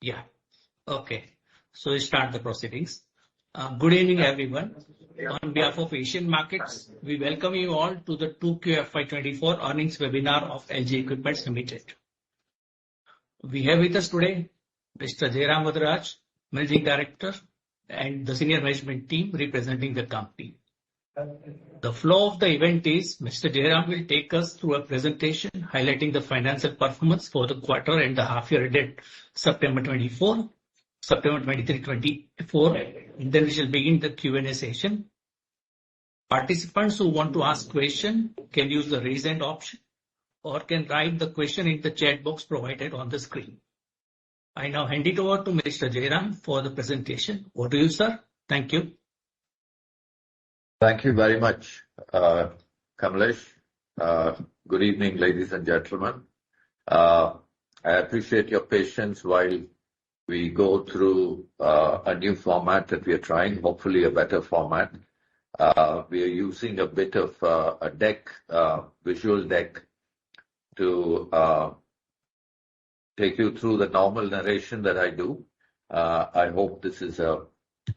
Yeah. Okay. So we start the proceedings. Good evening, everyone. On behalf of Asian Markets, we welcome you all to the 2Q FY24 earnings webinar of Elgi Equipment Limited. We have with us today Mr. Jairam Vadraj, Managing Director, and the senior management team representing the company. The flow of the event is Mr. Jairam will take us through a presentation highlighting the financial performance for the quarter and the half year ended September 23, 2024. And then we shall begin the Q&A session. Participants who want to ask question can use the raise hand option or can write the question in the chat box provided on the screen. I now hand it over to Mr. Jairam for the presentation. Over to you, sir. Thank you. Thank you very much, Kamlesh. Good evening, ladies and gentlemen. I appreciate your patience while we go through a new format that we are trying, hopefully a better format. We are using a bit of a deck, visual deck, to take you through the normal narration that I do. I hope this is a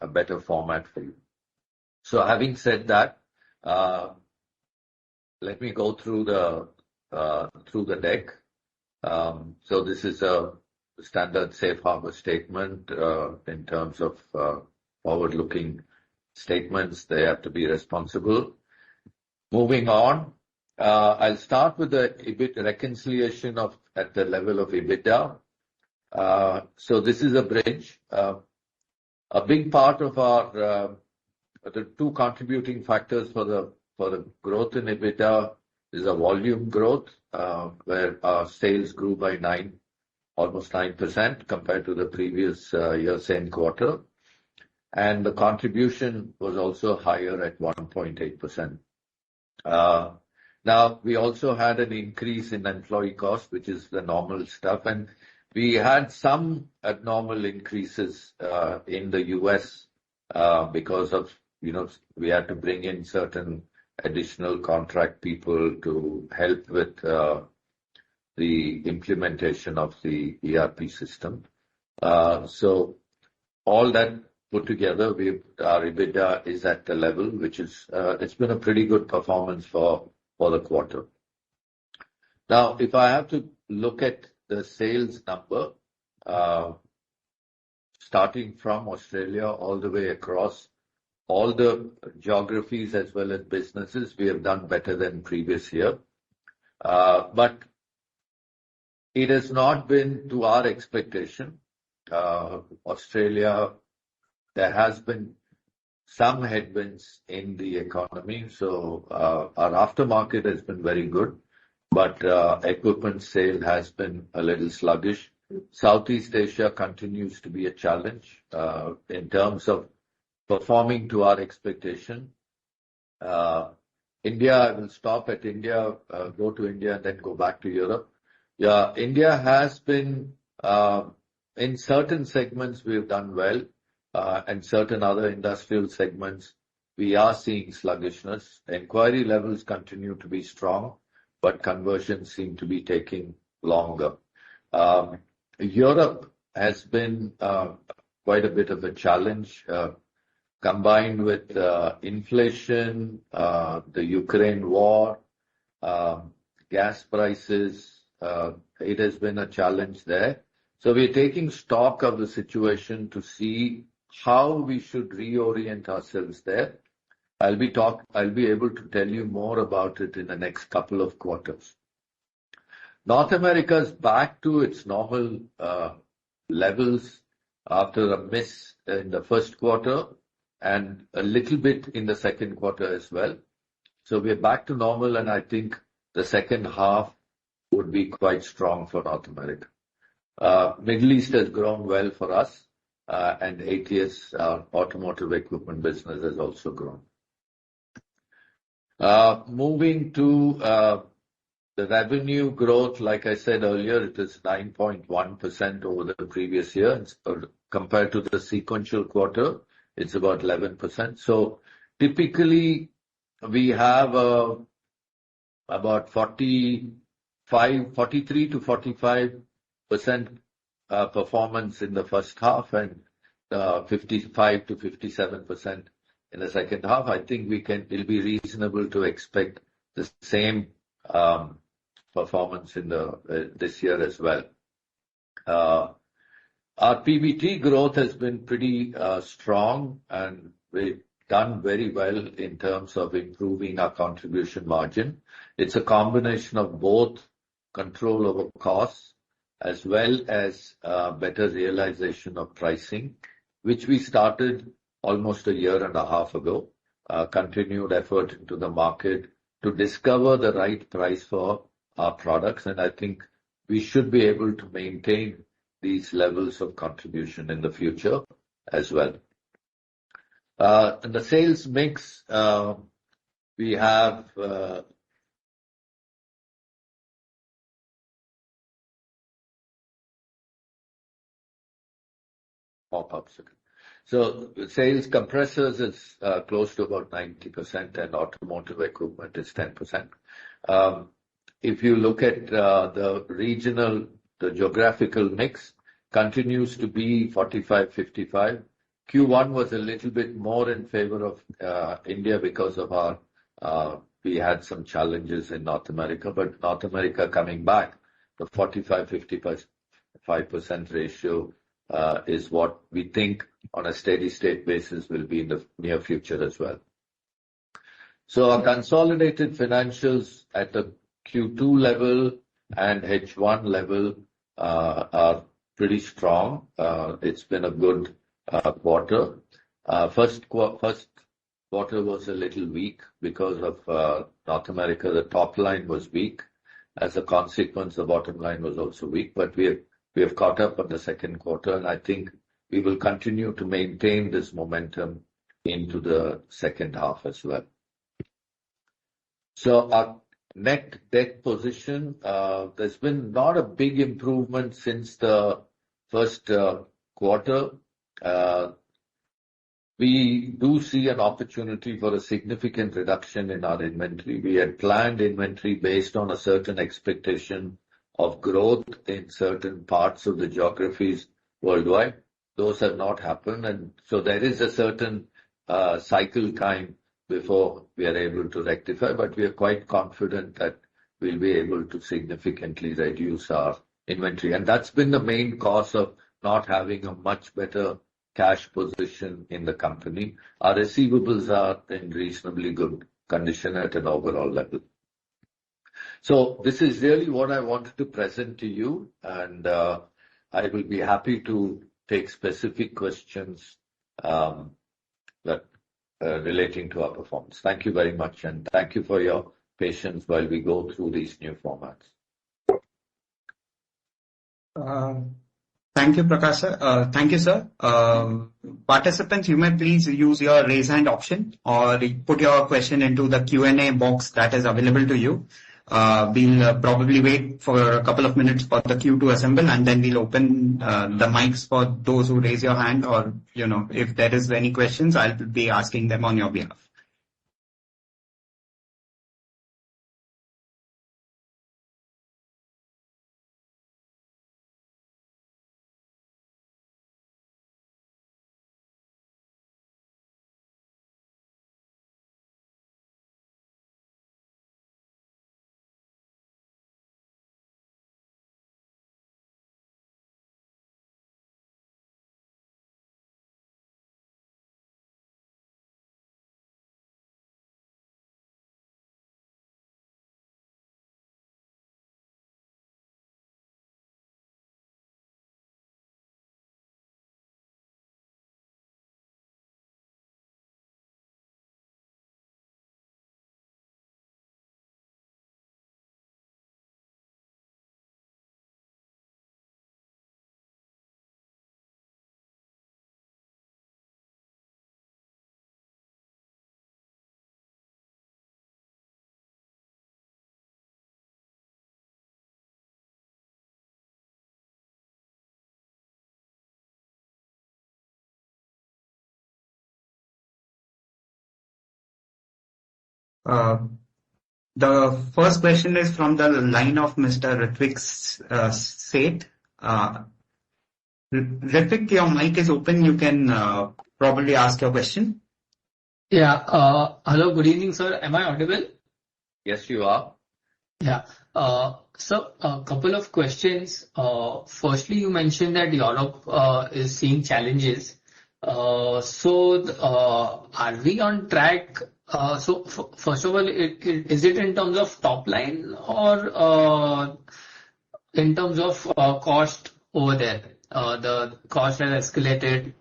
better format for you. So having said that, let me go through the deck. So this is a standard safe harbor statement in terms of forward-looking statements. They have to be responsible. Moving on, I'll start with the EBIT reconciliation at the level of EBITDA. So this is a bridge. A big part of our the two contributing factors for the growth in EBITDA is a volume growth, where our sales grew by almost 9% compared to the previous year, same quarter. And the contribution was also higher at 1.8%. Now, we also had an increase in employee cost, which is the normal stuff. And we had some abnormal increases in the US because of, we had to bring in certain additional contract people to help with the implementation of the ERP system. So all that put together, our EBITDA is at the level which is, it's been a pretty good performance for the quarter. Now, if I have to look at the sales number, starting from Australia all the way across all the geographies as well as businesses, we have done better than previous year. But it has not been to our expectation. Australia, there has been some headwinds in the economy. So our aftermarket has been very good, but equipment sale has been a little sluggish. Southeast Asia continues to be a challenge in terms of performing to our expectation. India, I will stop at India, go to India and then go back to Europe. Yeah, India has been, in certain segments we've done well, and certain other industrial segments we are seeing sluggishness. Inquiry levels continue to be strong, but conversions seem to be taking longer. Europe has been quite a bit of a challenge, combined with inflation, the Ukraine war, gas prices. It has been a challenge there. So we're taking stock of the situation to see how we should reorient ourselves there. I'll be able to tell you more about it in the next couple of quarters. North America is back to its normal levels after a miss in the first quarter and a little bit in the second quarter as well. So we're back to normal, and I think the second half would be quite strong for North America. Middle East has grown well for us, and ATS, our automotive equipment business, has also grown. Moving to the revenue growth, like I said earlier, it is 9.1% over the previous year. Compared to the sequential quarter, it's about 11%. So typically, we have about 43 to 45% performance in the first half and 55 to 57% in the second half, I think it'll be reasonable to expect the same performance in this year as well. Our PBT growth has been pretty strong, and we've done very well in terms of improving our contribution margin. It's a combination of both control over costs as well as better realization of pricing, which we started almost a year and a half ago. Continued effort into the market to discover the right price for our products, and I think we should be able to maintain these levels of contribution in the future as well. In the sales mix, we have So sales compressors is close to about 90%, and automotive equipment is 10%. If you look at the geographial mix continues to be 45-55. Q1 was a little bit more in favor of India because of we had some challenges in North America, but North America coming back, the 45-55% ratio is what we think on a steady state basis will be in the near future as well. So our consolidated financials at the Q2 level and H1 level are pretty strong. It's been a good quarter. First quarter was a little weak because of North America. The top line was weak. As a consequence, the bottom line was also weak, but we have caught up on the second quarter, and I think we will continue to maintain this momentum into the second half as well. So our net debt position, there's been not a big improvement since the first quarter. We do see an opportunity for a significant reduction in our inventory. We had planned inventory based on a certain expectation of growth in certain parts of the geographies worldwide. Those have not happened, and so there is a certain cycle time before we are able to rectify, but we are quite confident that we'll be able to significantly reduce our inventory. And that's been the main cause of not having a much better cash position in the company. Our receivables are in reasonably good condition at an overall level. So this is really what I wanted to present to you, and I will be happy to take specific questions that relating to our performance. Thank you very much, and thank you for your patience while we go through these new formats. Thank you, Prakash sir. Thank you, sir. Participants, you may please use your raise hand option or put your question into the Q&A box that is available to you. We'll probably wait for a couple of minutes for the queue to assemble, and then we'll open the mics for those who raise your hand, or, you know, if there is any questions, I'll be asking them on your behalf. The first question is from the line of Mr. Ritvik Seth. Ritik, your mic is open. You can probably ask your question. Yeah. Hello, good evening, sir. Am I audible? Yes, you are. Yeah. So a couple of questions. Firstly, you mentioned that Europe is seeing challenges. Are we on track? First of all, is it in terms of top line or in terms of cost over there? The cost has escalated.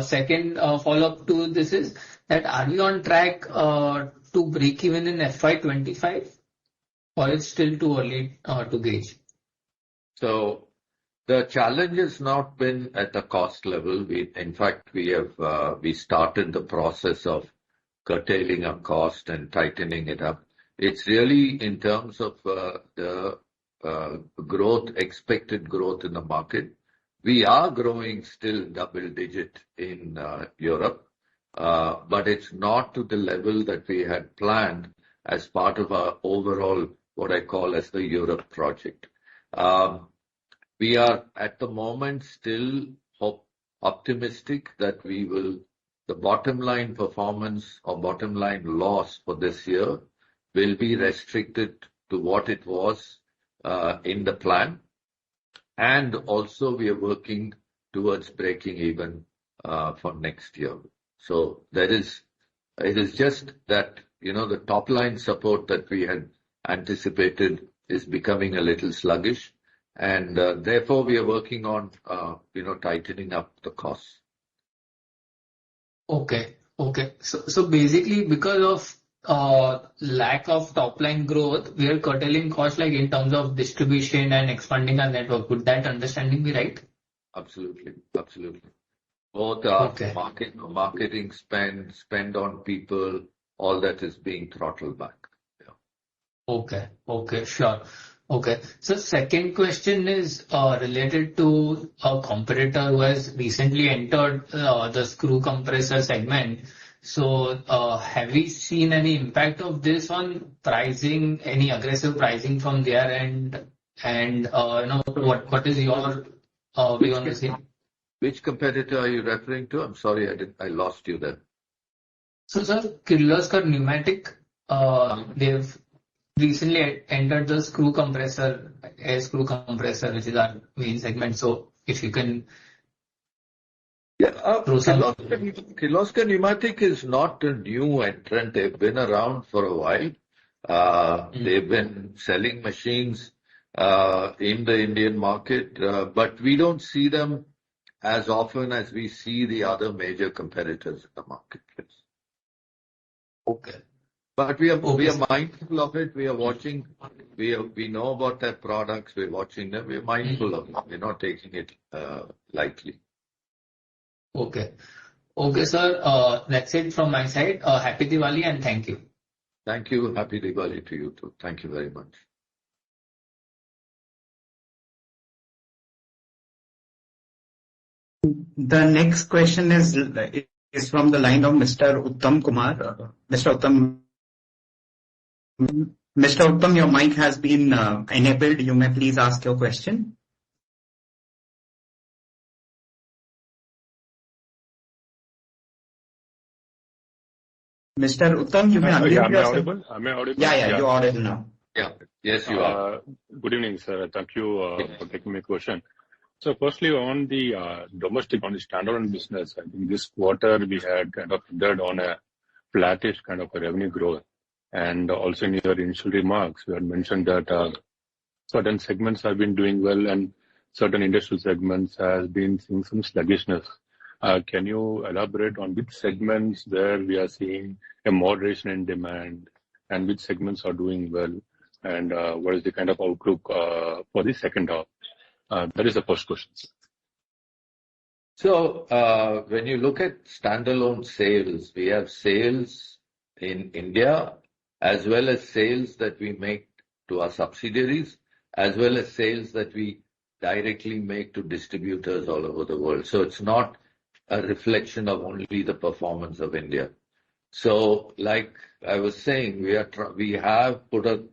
Second follow-up to this is that are we on track to break even in FY25, or it's still too early to gauge? So the challenge has not been at the cost level. In fact, we started the process of curtailing our cost and tightening it up. It's really in terms of the expected growth in the market. We are growing still double digit in Europe, but it's not to the level that we had planned as part of our overall, what I call as the Europe project. We are, at the moment, still optimistic that the bottom line performance or bottom line loss for this year will be restricted to what it was in the plan. And also, we are working towards breaking even for next year. So it is just that, the top line support that we had anticipated is becoming a little sluggish. And therefore, we are working on, tightening up the costs. Okay. So basically, because of lack of top line growth, we are curtailing costs like in terms of distribution and expanding our network. Would that understanding be right? Absolutely. Both our Okay. marketing spend on people, all that is being throttled back. Yeah. Okay, sure. Okay. So second question is related to a competitor who has recently entered the screw compressor segment. So have we seen any impact of this on pricing, any aggressive pricing from their end? And what is your view on this? Which competitor are you referring to? I'm sorry, I lost you there. So, sir, Kirloskar Pneumatic, they've recently entered the air screw compressor, which is our main segment. So if you can... Yeah, Kirloskar Pneumatic is not a new entrant. They've been around for a while. They've been selling machines in the Indian market, but we don't see them as often as we see the other major competitors in the marketplace. Okay. But we are mindful of it. We are watching. We know about their products. We're watching them. We're mindful of it. We're not taking it lightly. Okay, sir. That's it from my side. Happy Diwali and thank you. Thank you. Happy Diwali to you too. Thank you very much. The next question is from the line of Mr. Uttam Kumar. Mr. Uttam, your mic has been enabled. You may please ask your question. Mr. Uttam, you may unmute yourself. Am I audible? Yeah, you're audible now. Yeah. Yes, you are. Good evening, sir. Thank you for taking my question. So firstly, on the domestic, on the standalone business, I think this quarter we had kind of entered on a flattish kind of a revenue growth. And also in your initial remarks, you had mentioned that certain segments have been doing well and certain industrial segments has been seeing some sluggishness. Can you elaborate on which segments where we are seeing a moderation in demand and which segments are doing well? And what is the kind of outlook for the second half? That is the first question. So when you look at standalone sales, we have sales in India as well as sales that we make to our subsidiaries, as well as sales that we directly make to distributors all over the world. So it's not a reflection of only the performance of India. So like I was saying, we have put a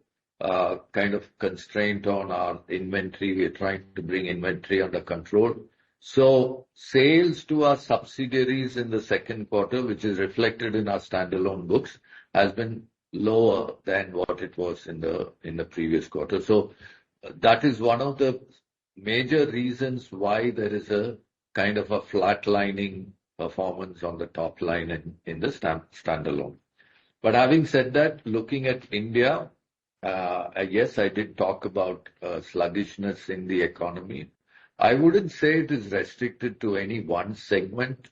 kind of constraint on our inventory. We're trying to bring inventory under control. So sales to our subsidiaries in the second quarter, which is reflected in our standalone books, has been lower than what it was in the previous quarter. So that is one of the major reasons why there is a kind of a flatlining performance on the top line in the standalone. But having said that, looking at India, yes, I did talk about sluggishness in the economy. I wouldn't say it is restricted to any one segment.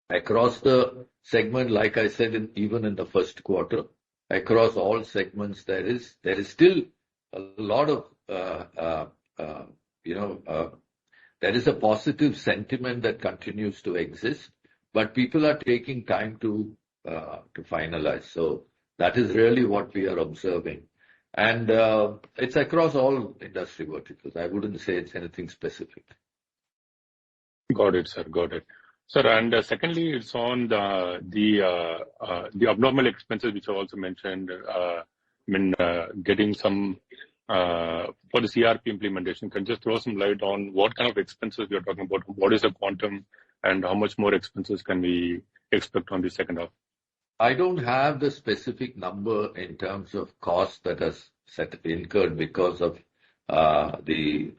Across the segment, like I said, even in the first quarter, across all segments, there is still a lot of, there is a positive sentiment that continues to exist, but people are taking time to finalize. So that is really what we are observing. And it's across all industry verticals. I wouldn't say it's anything specific. Got it, sir. Got it. Sir, and secondly, it's on the abnormal expenses, which I also mentioned. Getting some for the CRP implementation. Can you just throw some light on what kind of expenses we are talking about? What is the quantum, and how much more expenses can we expect on the second half? I don't have the specific number in terms of cost that has incurred because of the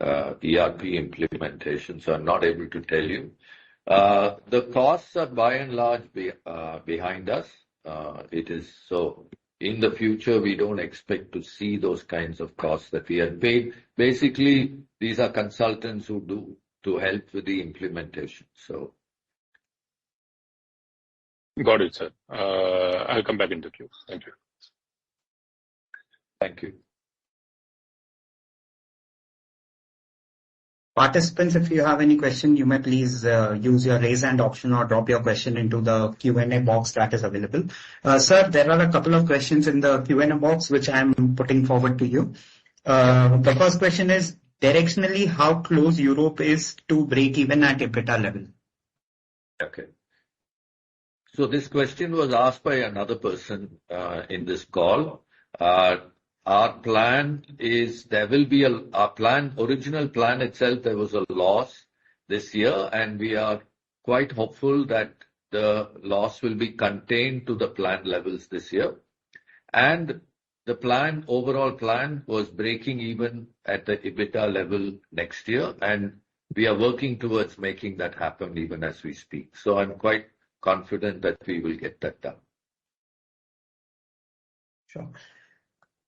ERP implementation, so I'm not able to tell you. The costs are by and large behind us. It is so in the future, we don't expect to see those kinds of costs that we had paid. Basically, these are consultants who do to help with the implementation. So. Got it, sir. I'll come back into queue. Thank you. Thank you. Participants, if you have any question, you may please use your raise hand option or drop your question into the Q&A box that is available. Sir, there are a couple of questions in the Q&A box which I am putting forward to you. The first question is, directionally, how close Europe is to break even at EBITDA level? Okay. So this question was asked by another person in this call. Our plan is there will be original plan itself, there was a loss this year, and we are quite hopeful that the loss will be contained to the planned levels this year. And the overall plan was breaking even at the EBITDA level next year, and we are working towards making that happen even as we speak. So I'm quite confident that we will get that done. Sure.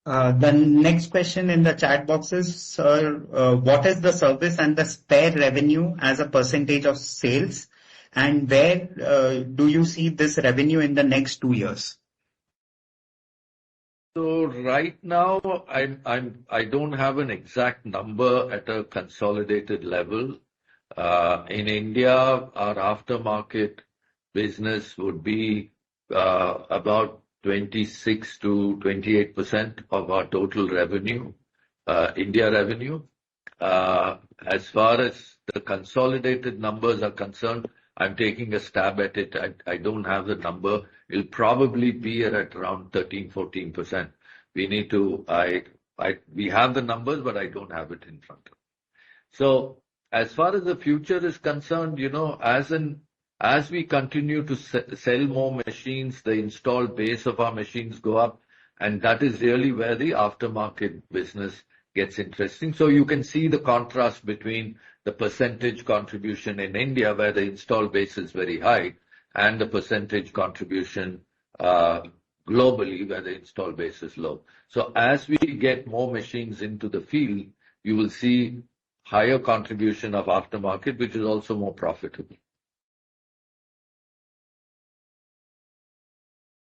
The next question in the chat box is, sir, what is the service and the spare revenue as a percentage of sales, and where do you see this revenue in the next 2 years? So right now, I don't have an exact number at a consolidated level. In India, our aftermarket business would be about 26 to 28% of our total revenue, India revenue. As far as the consolidated numbers are concerned, I'm taking a stab at it. I don't have the number. It'll probably be at around 13-14%. We have the numbers, but I don't have it in front of me. So as far as the future is concerned, as we continue to sell more machines, the installed base of our machines go up, and that is really where the aftermarket business gets interesting. So you can see the contrast between the percentage contribution in India, where the installed base is very high, and the percentage contribution globally, where the installed base is low. So as we get more machines into the field, you will see higher contribution of aftermarket, which is also more profitable.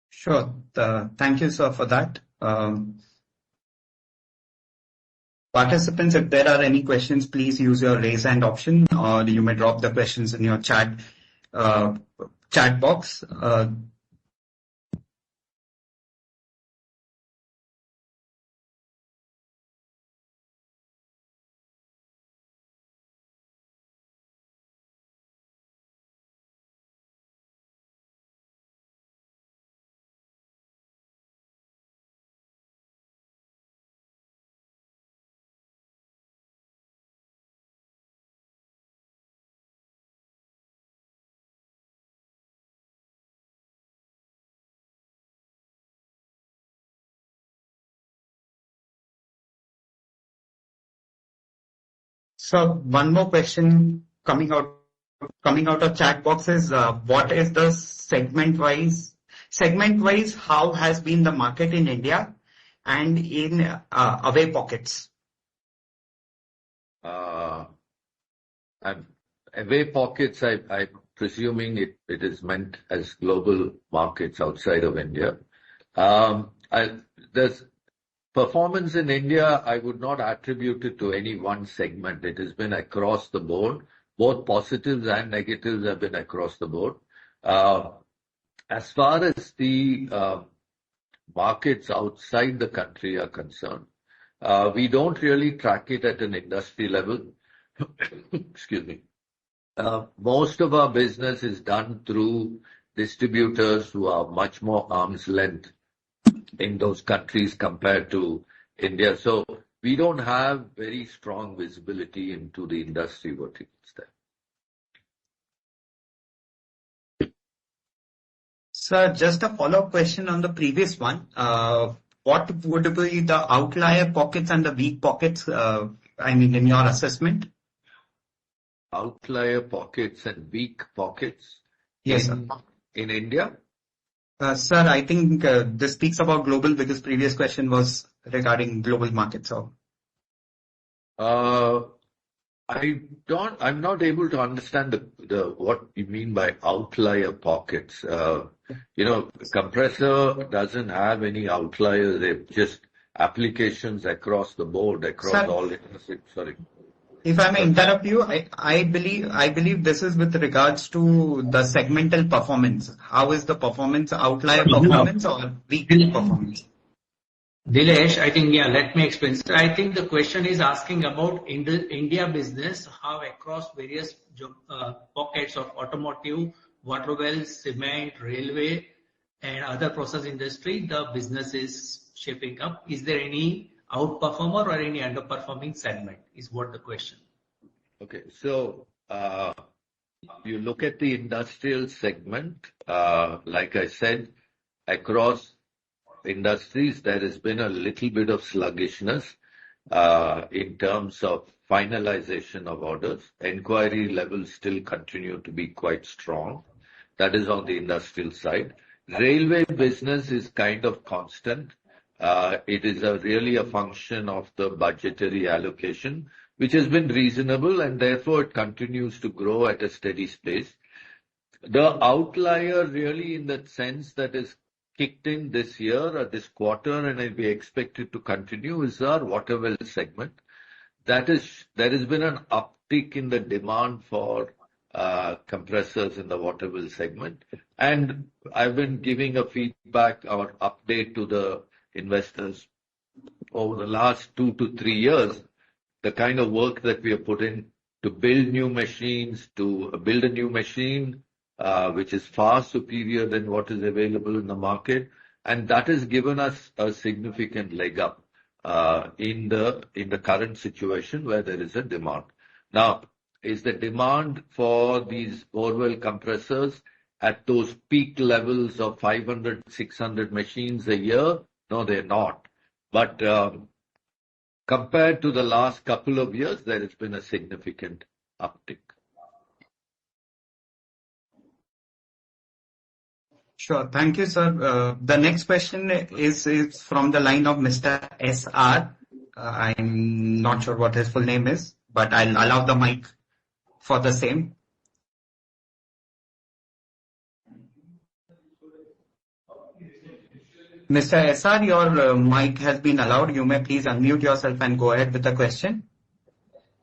Sure. Thank you, sir, for that. Participants, if there are any questions, please use your raise hand option, or you may drop the questions in your chat box. So one more question coming out of chat box is, what is the segment-wise, how has been the market in India and in away pockets? And away pockets, I'm presuming it is meant as global markets outside of India. There's performance in India, I would not attribute it to any one segment. It has been across the board. Both positives and negatives have been across the board. As far as the markets outside the country are concerned, we don't really track it at an industry level. Excuse me. Most of our business is done through distributors who are much more arm's length in those countries compared to India. So we don't have very strong visibility into the industry verticals there. Sir, just a follow-up question on the previous one. What would be the outlier pockets and the weak pockets, in your assessment? Outlier pockets and weak pockets? Yes, sir. In India? Sir, I think this speaks about global because previous question was regarding global markets. So, I'm not able to understand what you mean by outlier pockets. Compressor doesn't have any outliers. They're just applications across the board, across Sir, all industries. Sorry. If I may interrupt you, I believe this is with regards to the segmental performance. How is the performance, outlier performance or weak performance? Dilesh, I think, let me explain. So I think the question is asking about in the India business, how across various pockets of automotive, water wells, cement, railway, and other process industry, the business is shaping up. Is there any outperformer or any underperforming segment is what the question. Okay. So, you look at the industrial segment, like I said, across industries, there has been a little bit of sluggishness in terms of finalization of orders. Enquiry levels still continue to be quite strong. That is on the industrial side. Railway business is kind of constant. It is really a function of the budgetary allocation, which has been reasonable, and therefore it continues to grow at a steady pace. The outlier really in that sense that is kicked in this year or this quarter, and we expect it to continue, is our water well segment. There has been an uptick in the demand for compressors in the water well segment. And I've been giving a feedback or update to the investors over the last 2 to 3 years, the kind of work that we have put in to build new machines, to build a new machine, which is far superior than what is available in the market. And that has given us a significant leg up in the current situation where there is a demand. Now, is the demand for these borewell compressors at those peak levels of 500, 600 machines a year? No, they're not. But compared to the last couple of years, there has been a significant uptick. Sure. Thank you, sir. The next question is from the line of Mr. SR. I'm not sure what his full name is, but I'll allow the mic for the same. Mr. SR, your mic has been allowed. You may please unmute yourself and go ahead with the question.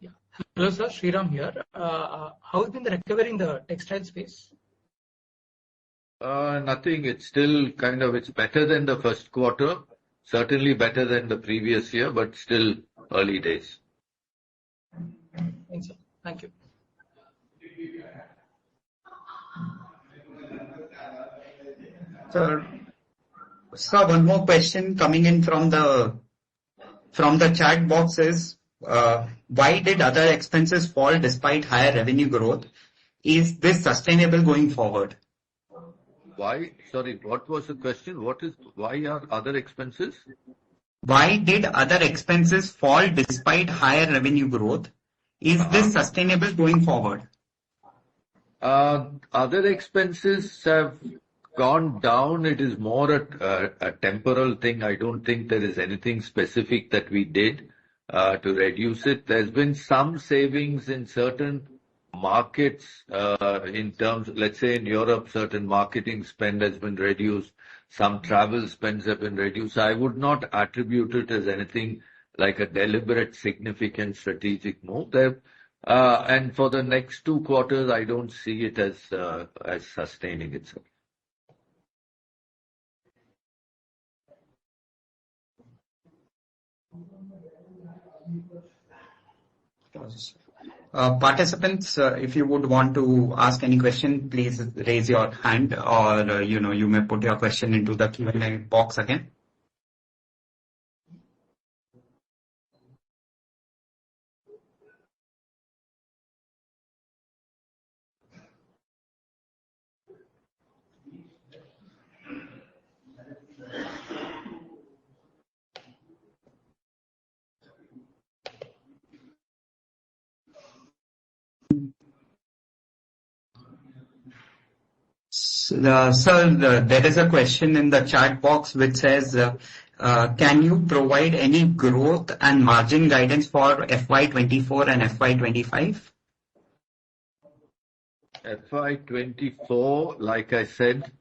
Yeah. Hello, sir. Sriram here. How has been the recovery in the textile space? Nothing. It's still it's better than the first quarter. Certainly better than the previous year, but still early days. Thanks, sir. Thank you. Sir, one more question coming in from the chat box is, why did other expenses fall despite higher revenue growth? Is this sustainable going forward? Why? Sorry, what was the question? Why are other expenses? Why did other expenses fall despite higher revenue growth? Is this sustainable going forward? Other expenses have gone down. It is more a temporal thing. I don't think there is anything specific that we did to reduce it. There's been some savings in certain markets, in terms, let's say in Europe, certain marketing spend has been reduced, some travel spends have been reduced. I would not attribute it as anything like a deliberate, significant strategic move there. And for the next 2 quarters, I don't see it as sustaining itself. Participants, if you would want to ask any question, please raise your hand, or you may put your question into the Q&A box again. Sir, there is a question in the chat box which says, can you provide any growth and margin guidance for FY24 and FY25? FY24, like I said,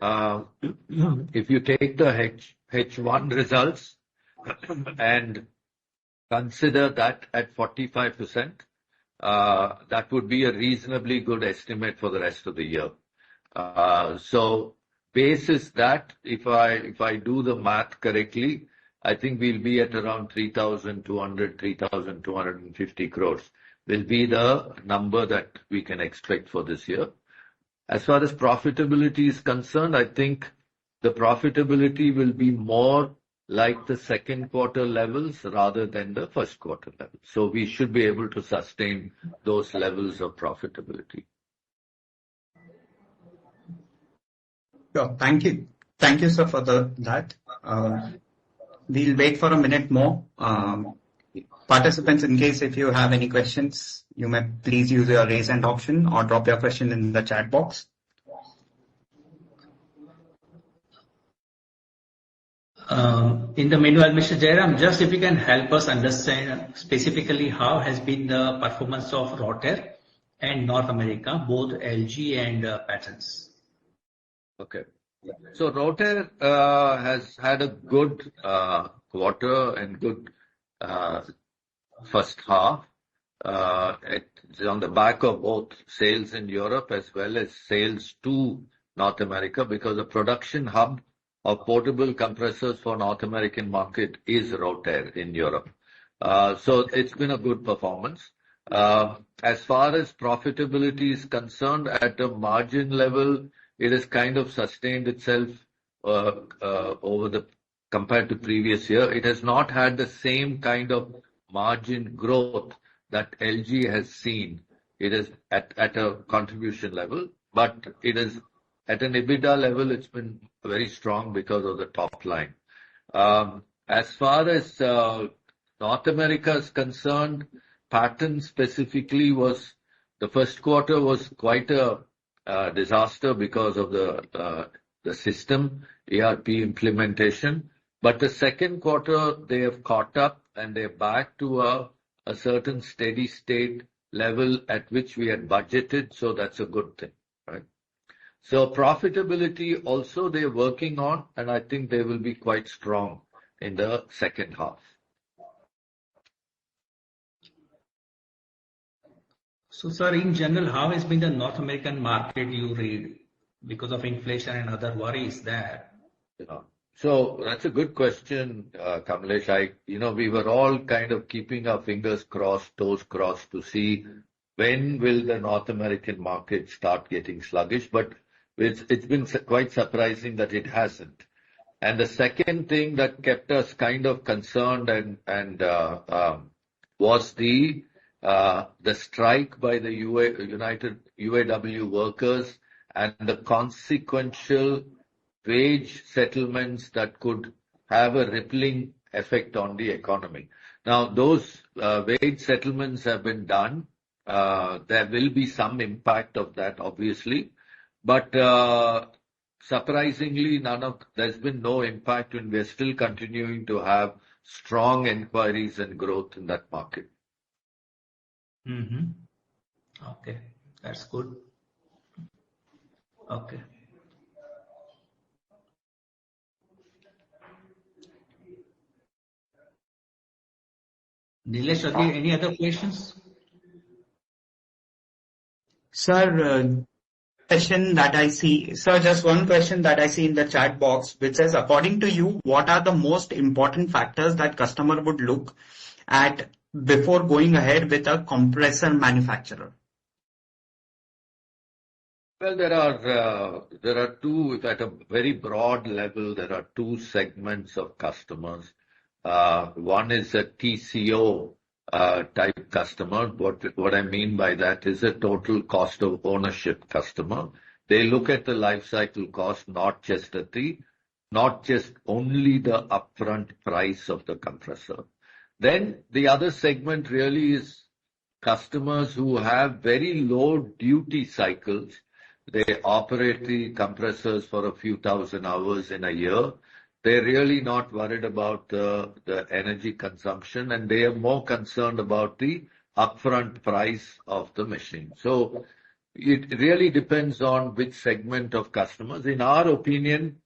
if you take the H1 results and consider that at 45%, that would be a reasonably good estimate for the rest of the year. So basis that, if I do the math correctly, I think we'll be at around 3,200, 3,250 crores will be the number that we can expect for this year. As far as profitability is concerned, I think the profitability will be more like the second quarter levels rather than the first quarter levels. So we should be able to sustain those levels of profitability. Sure. Thank you. Thank you, sir, for that. We'll wait for a minute more. Participants, in case if you have any questions, you may please use your raise hand option or drop your question in the chat box. In the meanwhile, Mr. Jairam, just if you can help us understand specifically how has been the performance of Rotter and North America, both Elgi and patents. Okay. So Rotter has had a good quarter and good first half. It's on the back of both sales in Europe as well as sales to North America, because the production hub of portable compressors for North American market is Rotter in Europe. So it's been a good performance. As far as profitability is concerned, at a margin level, it has kind of sustained itself compared to previous year. It has not had the same kind of margin growth that Elgi has seen. It is at a contribution level, but it is at an EBITDA level, it's been very strong because of the top line. As far as North America is concerned, patent specifically was the first quarter was quite a disaster because of the system ERP implementation. But the second quarter, they have caught up and they're back to a certain steady state level at which we had budgeted. So that's a good thing, right? So profitability also they're working on, and I think they will be quite strong in the second half. So, sir, in general, how has been the North American market you read because of inflation and other worries there? Yeah. So that's a good question, Kamlesh. We were all kind of keeping our fingers crossed, toes crossed to see when will the North American market start getting sluggish, but it's been quite surprising that it hasn't. And the second thing that kept us kind of concerned and was the strike by the United UAW workers and the consequential wage settlements that could have a rippling effect on the economy. Now, those wage settlements have been done. There will be some impact of that, obviously, but surprisingly, there's been no impact, and we're still continuing to have strong inquiries and growth in that market. Okay, that's good. Okay. Nilesh, again, any other questions? Sir, question that I see. Sir, just one question that I see in the chat box, which says, according to you, what are the most important factors that customer would look at before going ahead with a compressor manufacturer? Well, there are two, at a very broad level, there are two segments of customers. One is a TCO type customer. What I mean by that is a total cost of ownership customer. They look at the life cycle cost, not just only the upfront price of the compressor. Then the other segment really is customers who have very low duty cycles. They operate the compressors for a few thousand hours in a year. They're really not worried about the energy consumption, and they are more concerned about the upfront price of the machine. So it really depends on which segment of customers. In our opinion,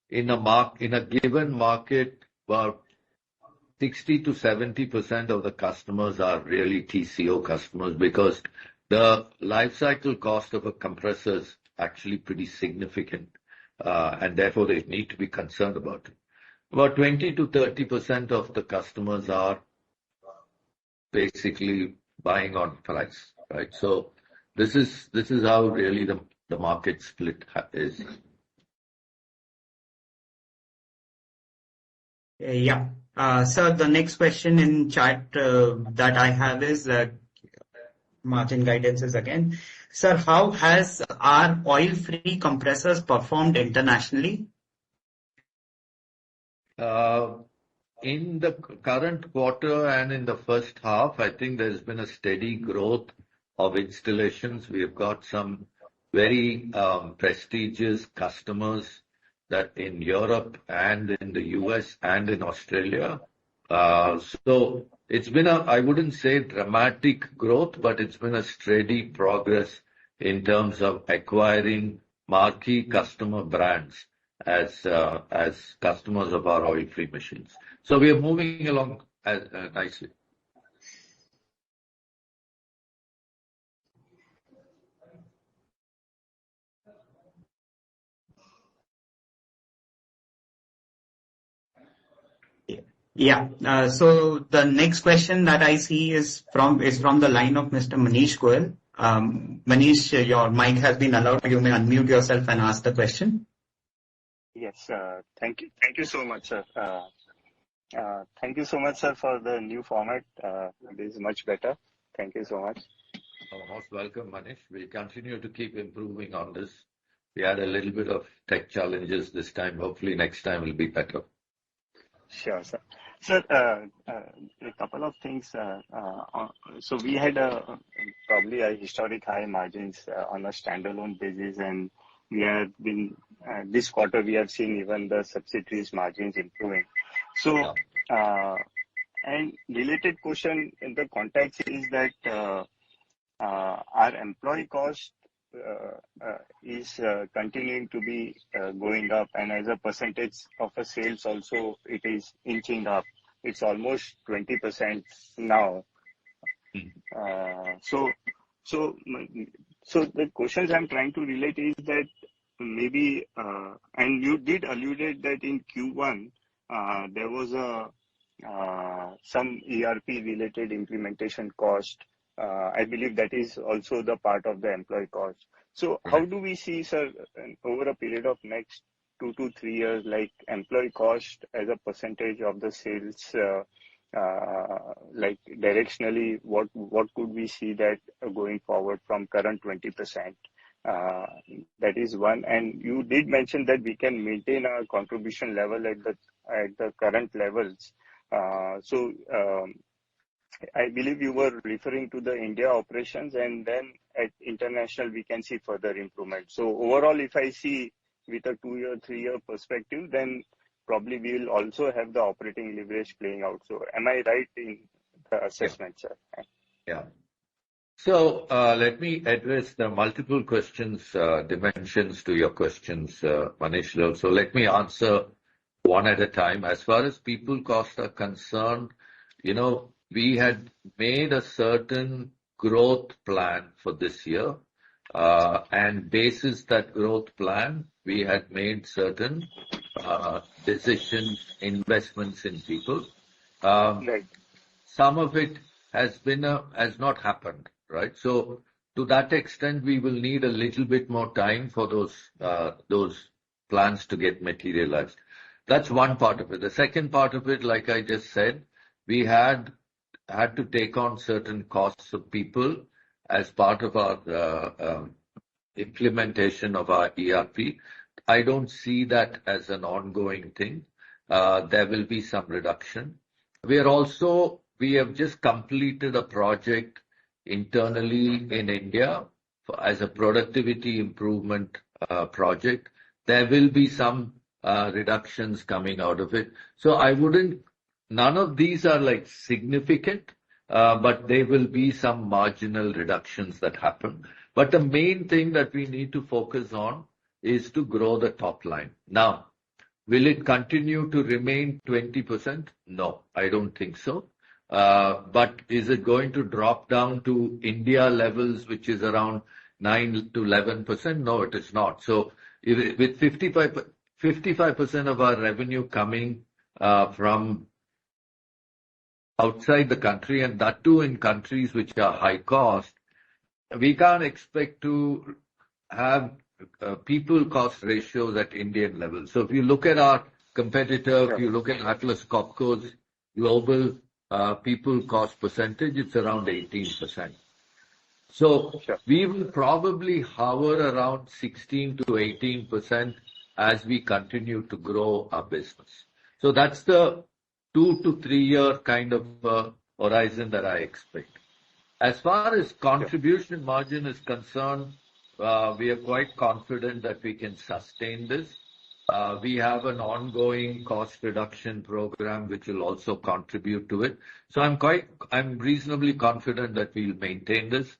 in a given market, about 60 to 70% of the customers are really TCO customers, because the life cycle cost of a compressor is actually pretty significant, and therefore they need to be concerned about it. About 20 to 30% of the customers are basically buying on price, right? So this is how really the market split is. Yeah. Sir, the next question in chat that I have is margin guidances again. Sir, how has our oil-free compressors performed internationally? In the current quarter and in the first half, I think there's been a steady growth of installations. We have got some very prestigious customers that in Europe and in the US and in Australia. So it's been I wouldn't say dramatic growth, but it's been a steady progress in terms of acquiring marquee customer brands as customers of our oil-free machines. So we are moving along nicely. Yeah. So the next question that I see is from the line of Mr. Manish Goyal. Manish, your mic has been allowed. You may unmute yourself and ask the question. Yes, thank you. Thank you so much, sir. Thank you so much, sir, for the new format. It is much better. Thank you so much. Most welcome, Manish. We'll continue to keep improving on this. We had a little bit of tech challenges this time. Hopefully next time will be better. Sure, sir. Sir, a couple of things. So we had probably a historic high margins on a standalone basis, and we have been this quarter we have seen even the subsidiaries margins improving. So, and related question in the context is that our employee cost is continuing to be going up, and as a percentage of a sales also it is inching up. It's almost 20% now. So the questions I'm trying to relate is that maybe and you did alluded that in Q1 there was some ERP related implementation cost. I believe that is also the part of the employee cost. So how do we see, sir, over a period of next 2 to 3 years, like employee cost as a percentage of the sales, like directionally, what could we see that going forward from current 20%? That is one. And you did mention that we can maintain our contribution level at the current levels. I believe you were referring to the India operations, and then at international, we can see further improvement. So overall, if I see with a 2-year, 3-year perspective, then probably we will also have the operating leverage playing out. So am I right in the assessment, sir? Yeah. So let me address the multiple questions, dimensions to your questions, Manish. So let me answer one at a time. As far as people costs are concerned, we had made a certain growth plan for this year, and basis that growth plan, we had made certain decisions, investments in people. Right. Some of it has not happened, right? So to that extent, we will need a little bit more time for those plans to get materialized. That's one part of it. The second part of it, like I just said, we had to take on certain costs of people as part of our implementation of our ERP. I don't see that as an ongoing thing. There will be some reduction. We have just completed a project internally in India as a productivity improvement project. There will be some reductions coming out of it. So none of these are like significant, but there will be some marginal reductions that happen. But the main thing that we need to focus on is to grow the top line. Now, will it continue to remain 20%? No, I don't think so. But is it going to drop down to India levels, which is around 9 to 11%? No, it is not. So with 55% of our revenue coming from outside the country, and that too in countries which are high cost, we can't expect to have people cost ratios at Indian level. So if you look at our competitor, if you look at Atlas Copco's global people cost percentage, it's around 18%. So we will probably hover around 16 to 18% as we continue to grow our business. So that's the 2 to 3 year kind of horizon that I expect. As far as contribution margin is concerned, we are quite confident that we can sustain this. We have an ongoing cost reduction program which will also contribute to it. So I'm reasonably confident that we'll maintain this.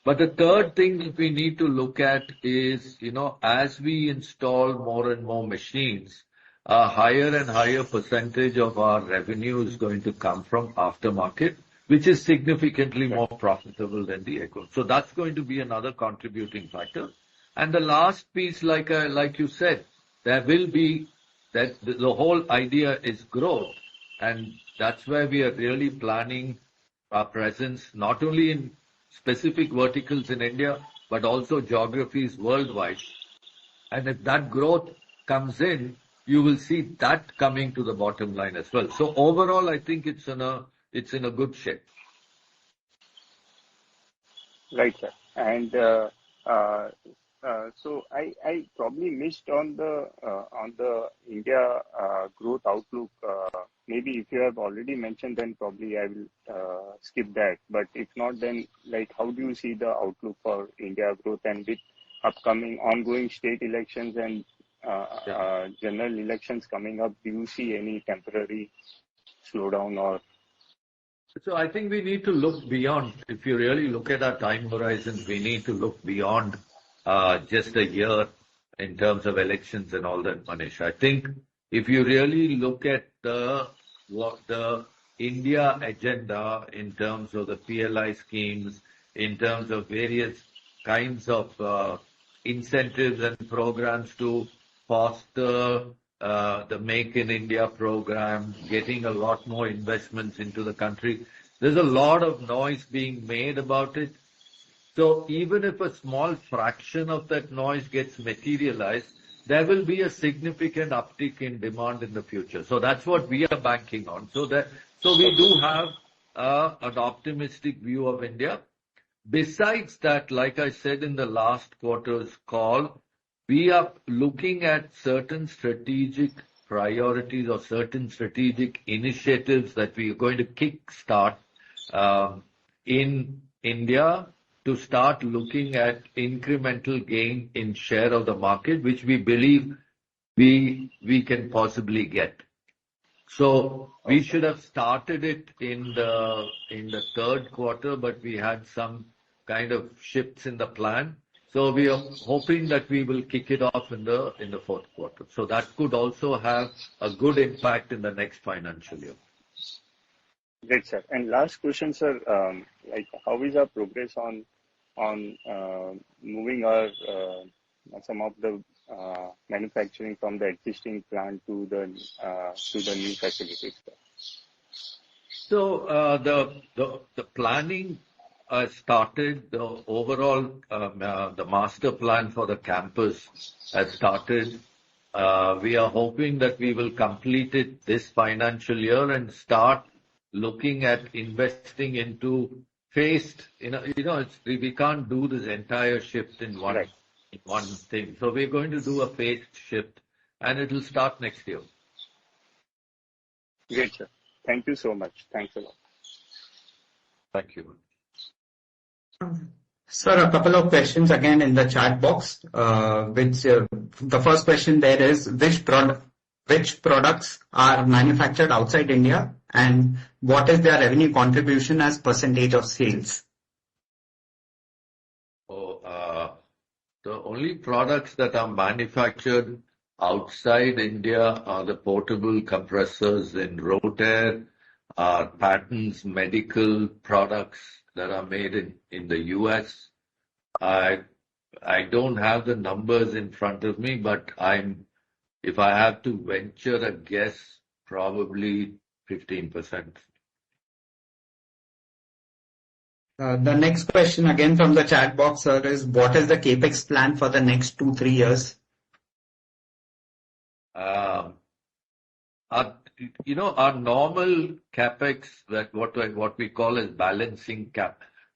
But the third thing that we need to look at is, as we install more and more machines, a higher and higher percentage of our revenue is going to come from aftermarket, which is significantly more profitable than the eco. So that's going to be another contributing factor. And the last piece, like you said, there will be that the whole idea is growth. And that's where we are really planning our presence, not only in specific verticals in India, but also geographies worldwide. And if that growth comes in, you will see that coming to the bottom line as well. So overall, I think it's in a good shape. Right, sir. And so I probably missed on the India growth outlook. Maybe if you have already mentioned, then probably I will skip that. But if not, then how do you see the outlook for India growth, and with upcoming ongoing state elections and general elections coming up, do you see any temporary slowdown or? So I think we need to look beyond. If you really look at our time horizons, we need to look beyond just a year in terms of elections and all that, Manish. I think if you really look at the India agenda in terms of the PLI schemes, in terms of various kinds of incentives and programs to foster the Make in India program, getting a lot more investments into the country. There's a lot of noise being made about it. So even if a small fraction of that noise gets materialized, there will be a significant uptick in demand in the future. So that's what we are banking on. So we do have an optimistic view of India. Besides that, like I said in the last quarter's call, we are looking at certain strategic priorities or certain strategic initiatives that we are going to kickstart in India to start looking at incremental gain in share of the market, which we believe we can possibly get. So we should have started it in the third quarter, but we had some kind of shifts in the plan. So we are hoping that we will kick it off in the fourth quarter. So that could also have a good impact in the next financial year. Great, sir. And last question, sir, like how is our progress on moving our some of the manufacturing from the existing plant to the new facilities? So the planning started. The overall the master plan for the campus has started. We are hoping that we will complete it this financial year and start looking at investing into phased. We can't do this entire shift in one. Right. One thing. So we're going to do a phased shift, and it will start next year. Great, sir. Thank you so much. Thanks a lot. Thank you. Sir, a couple of questions again in the chat box. The first question there is, which products are manufactured outside India, and what is their revenue contribution as percentage of sales? The only products that are manufactured outside India are the portable compressors in Rotair, patents, medical products that are made in the US. I don't have the numbers in front of me, but if I have to venture a guess, probably 15%. The next question again from the chat box, sir, is what is the capex plan for the next 2-3 years? Our normal capex, that what we call as balancing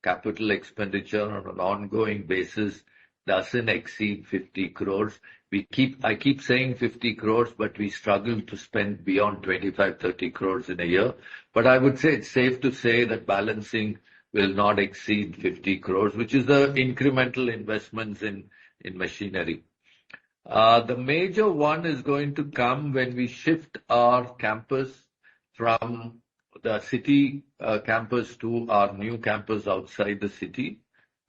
capital expenditure on an ongoing basis, doesn't exceed 50 crores. I keep saying 50 crores, but we struggle to spend beyond 25-30 crores in a year. But I would say it's safe to say that balancing will not exceed 50 crores, which is the incremental investments in machinery. The major one is going to come when we shift our campus from the city campus to our new campus outside the city.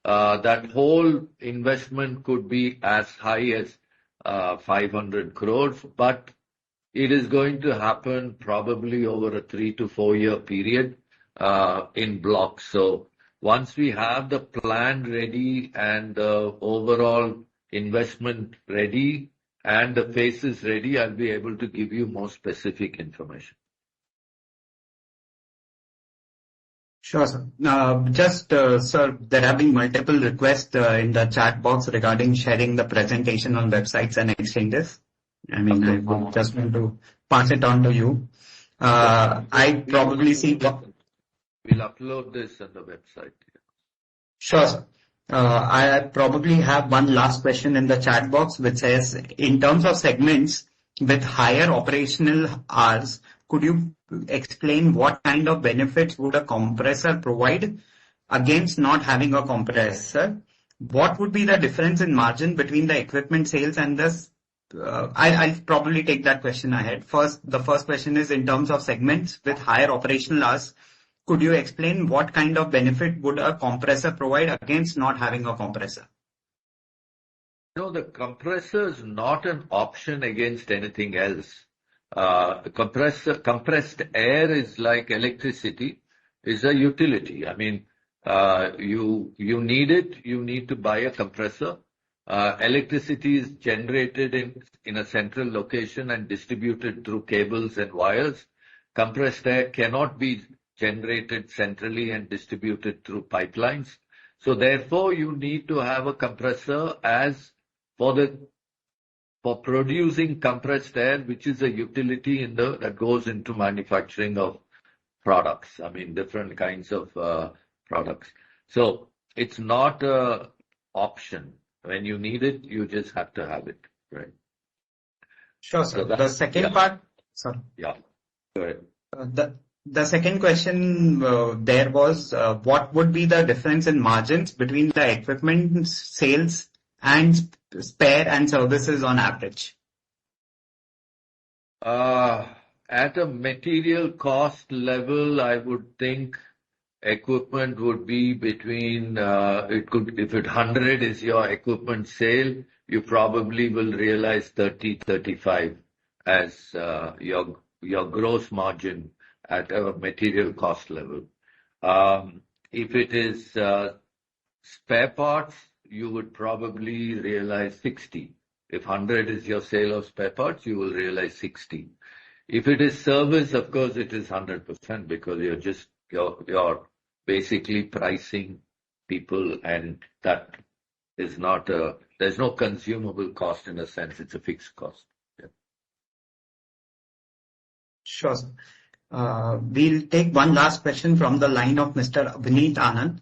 That whole investment could be as high as 500 crores, but it is going to happen probably over a 3 to 4 year period in blocks. So once we have the plan ready and the overall investment ready and the phases ready, I'll be able to give you more specific information. Sure, sir. Sir, there have been multiple requests in the chat box regarding sharing the presentation on websites and exchanges. I mean, I just want to pass it on to you. I probably see. We'll upload this on the website. Sure, sir. I probably have one last question in the chat box, which says, in terms of segments with higher operational hours, could you explain what kind of benefits would a compressor provide against not having a compressor? What would be the difference in margin between the equipment sales and this? I'll probably take that question ahead. The first question is, in terms of segments with higher operational hours, could you explain what kind of benefit would a compressor provide against not having a compressor? No, the compressor is not an option against anything else. Compressed air is like electricity, is a utility. I mean, you need it, you need to buy a compressor. Electricity is generated in a central location and distributed through cables and wires. Compressed air cannot be generated centrally and distributed through pipelines. So therefore, you need to have a compressor for producing compressed air, which is a utility that goes into manufacturing of products. I mean, different kinds of products. So it's not an option. When you need it, you just have to have it, right? Sure, sir. So The second part, sorry. Yeah. Go ahead. The second question there was what would be the difference in margins between the equipment sales and spare and services on average? At a material cost level, I would think equipment would be between, if 100 is your equipment sale, you probably will realize 30-35 as your gross margin at a material cost level. If it is spare parts, you would probably realize 60. If 100 is your sale of spare parts, you will realize 60. If it is service, of course, it is 100% because you're basically pricing people, and that is not there's no consumable cost in a sense. It's a fixed cost. Yeah. Sure, sir. We'll take one last question from the line of Mr. Abhineet Anand.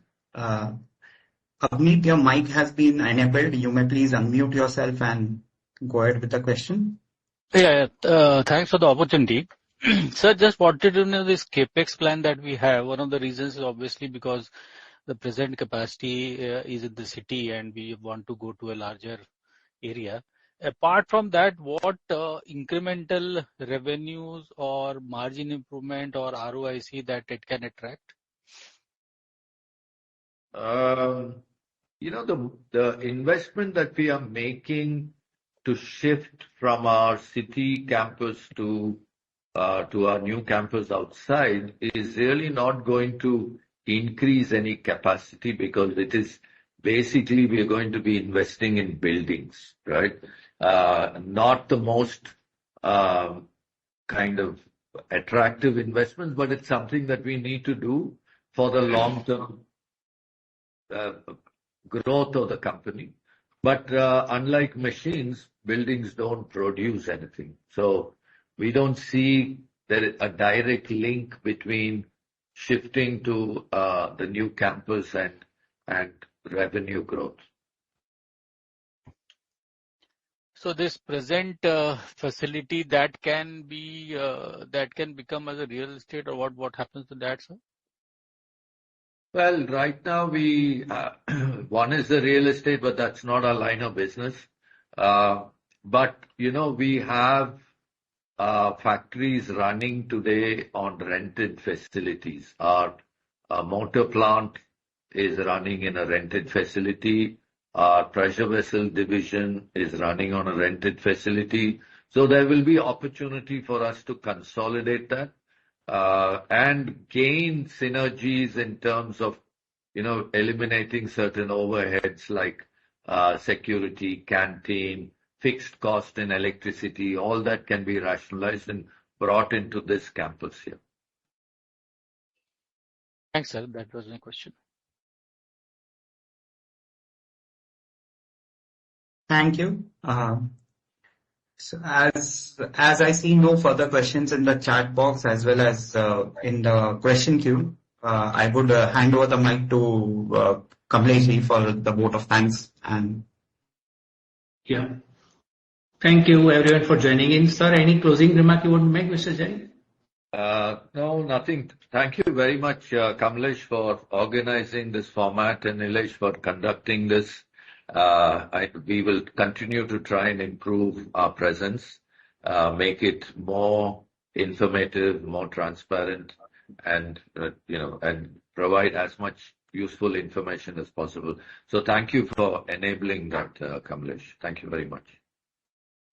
Abhineet, your mic has been enabled. You may please unmute yourself and go ahead with the question. Yeah. Thanks for the opportunity. Sir, just wanted to know this CapEx plan that we have. One of the reasons is obviously because the present capacity is in the city and we want to go to a larger area. Apart from that, what incremental revenues or margin improvement or ROIC that it can attract? The investment that we are making to shift from our city campus to our new campus outside is really not going to increase any capacity because it is basically we are going to be investing in buildings, right? Not the most kind of attractive investments, but it's something that we need to do for the long-term growth of the company. But unlike machines, buildings don't produce anything. So we don't see there a direct link between shifting to the new campus and revenue growth. So this present facility that can become as a real estate, or what happens to that, sir? Well, right now one is the real estate, but that's not our line of business. But we have factories running today on rented facilities. Our motor plant is running in a rented facility. Our pressure vessel division is running on a rented facility. So there will be opportunity for us to consolidate that and gain synergies in terms of eliminating certain overheads like security, canteen, fixed cost in electricity. All that can be rationalized and brought into this campus here. Thanks, sir. That was my question. Thank you. So as I see no further questions in the chat box as well as in the question queue, I would hand over the mic to Kamlesh for the vote of thanks. Yeah. Thank you everyone for joining in. Sir, any closing remark you want to make, Mr. Jain? No, nothing. Thank you very much, Kamlesh, for organizing this format and Nilesh for conducting this. We will continue to try and improve our presence, make it more informative, more transparent, and and provide as much useful information as possible. So thank you for enabling that, Kamlesh. Thank you very much.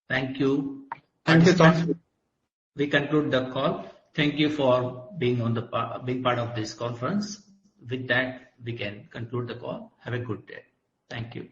Thank you. Thank you, Tom. We conclude the call. Thank you for being part of this conference. With that, we can conclude the call. Have a good day. Thank you.